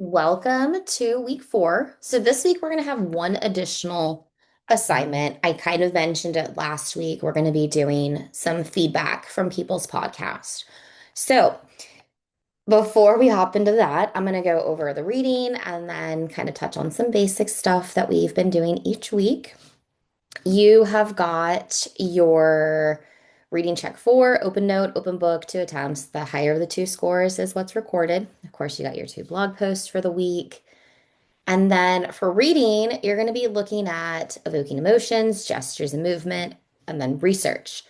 Welcome to week 4. So this week we're going to have one additional assignment. I kind of mentioned it last week. We're going to be doing some feedback from people's podcast. So before we hop into that, I'm going to go over the reading and then kind of touch on some basic stuff that we've been doing each week. You have got your reading check 4, open note, open book, 2 attempts. The higher of the two scores is what's recorded. Of course, you got your 2 blog posts for the week. And then for reading, you're going to be looking at evoking emotions, gestures and movement, and then research.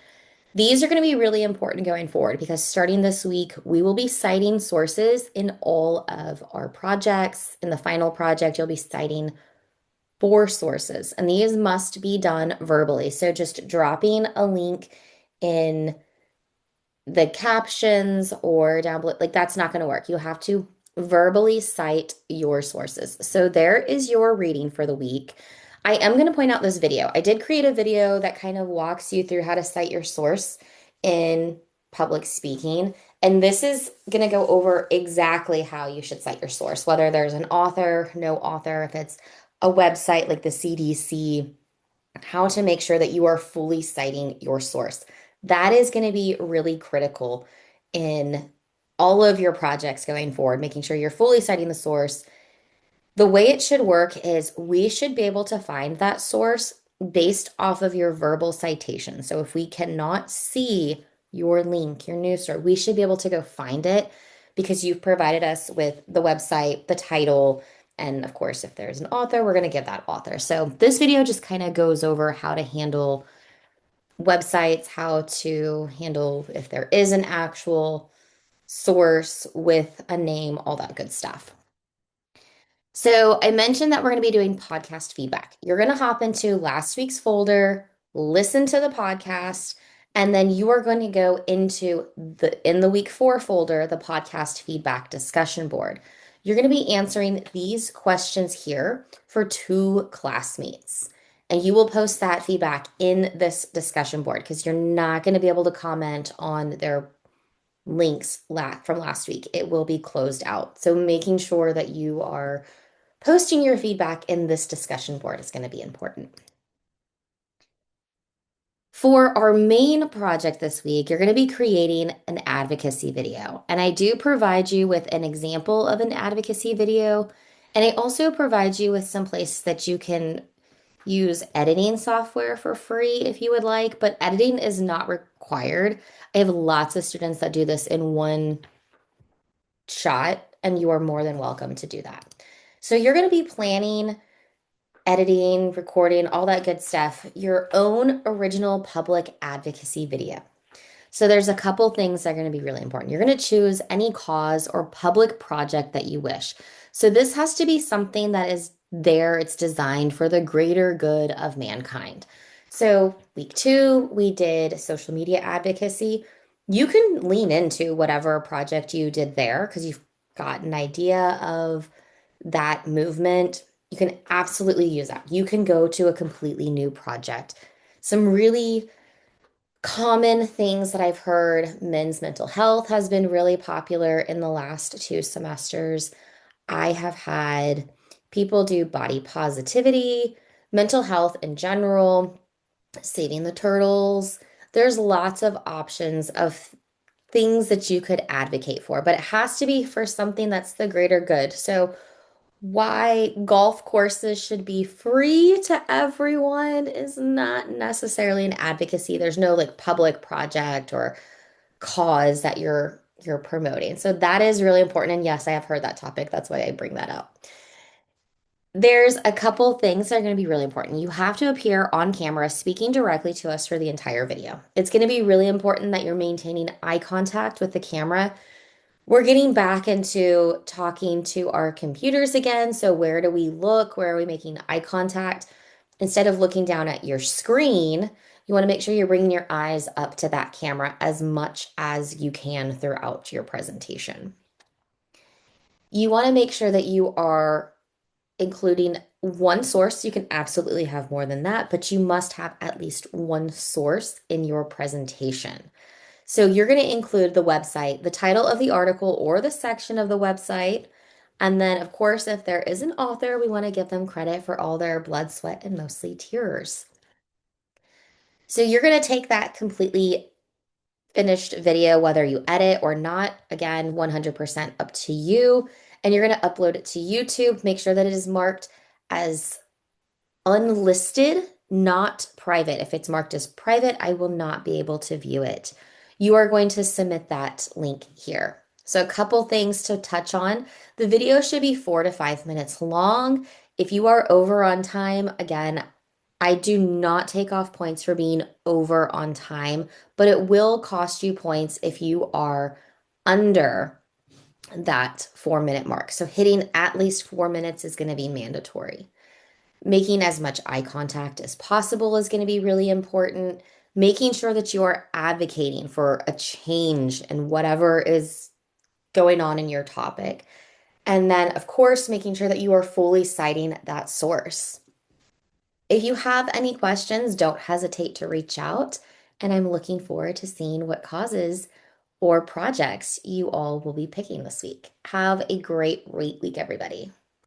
These are going to be really important going forward because starting this week, we will be citing sources in all of our projects. In the final project, you'll be citing 4 sources, and these must be done verbally. So just dropping a link in the captions or down below, like that's not going to work. You have to verbally cite your sources. So there is your reading for the week. I am going to point out this video. I did create a video that kind of walks you through how to cite your source in public speaking. And this is going to go over exactly how you should cite your source, whether there's an author, no author, if it's a website like the CDC, how to make sure that you are fully citing your source. That is going to be really critical in all of your projects going forward, making sure you're fully citing the source. The way it should work is we should be able to find that source based off of your verbal citation. So if we cannot see your link, your news story, we should be able to go find it because you've provided us with the website, the title, and of course, if there's an author, we're going to give that author. So this video just kind of goes over how to handle websites, how to handle if there is an actual source with a name, all that good stuff. So I mentioned that we're going to be doing podcast feedback. You're going to hop into last week's folder, listen to the podcast, and then you are going to go into in the week 4 folder, the podcast feedback discussion board. You're going to be answering these questions here for 2 classmates. And you will post that feedback in this discussion board because you're not going to be able to comment on their links from last week. It will be closed out. So making sure that you are posting your feedback in this discussion board is going to be important. For our main project this week, you're going to be creating an advocacy video. And I do provide you with an example of an advocacy video. And I also provide you with some places that you can use editing software for free if you would like, but editing is not required. I have lots of students that do this in one shot, and you are more than welcome to do that. So you're going to be planning, editing, recording, all that good stuff, your own original public advocacy video. So there's a couple things that are going to be really important. You're going to choose any cause or public project that you wish. So this has to be something that is there, it's designed for the greater good of mankind. So week 2, we did social media advocacy. You can lean into whatever project you did there because you've got an idea of that movement. You can absolutely use that. You can go to a completely new project. Some really common things that I've heard, men's mental health has been really popular in the last 2 semesters. I have had people do body positivity, mental health in general, saving the turtles. There's lots of options of things that you could advocate for, but it has to be for something that's the greater good. So why golf courses should be free to everyone is not necessarily an advocacy. There's no like public project or cause that you're promoting. So that is really important. And yes, I have heard that topic. That's why I bring that up. There's a couple things that are going to be really important. You have to appear on camera speaking directly to us for the entire video. It's going to be really important that you're maintaining eye contact with the camera. We're getting back into talking to our computers again. So, where do we look? Where are we making eye contact? Instead of looking down at your screen, you want to make sure you're bringing your eyes up to that camera as much as you can throughout your presentation. You want to make sure that you are including one source. You can absolutely have more than that, but you must have at least one source in your presentation. So you're going to include the website, the title of the article or the section of the website, And then, of course, if there is an author, we want to give them credit for all their blood, sweat, and mostly tears. So you're going to take that completely finished video, whether you edit or not, again, 100% up to you. And you're going to upload it to YouTube. Make sure that it is marked as unlisted, not private. If it's marked as private, I will not be able to view it. You are going to submit that link here. So a couple things to touch on. The video should be 4 to 5 minutes long. If you are over on time, again, I do not take off points for being over on time, but it will cost you points if you are under that 4 minute mark. So hitting at least 4 minutes is going to be mandatory. Making as much eye contact as possible is going to be really important. Making sure that you are advocating for a change and whatever is going on in your topic. And then, of course, making sure that you are fully citing that source. If you have any questions, don't hesitate to reach out. And I'm looking forward to seeing what causes or projects you all will be picking this week. Have a great week, everybody.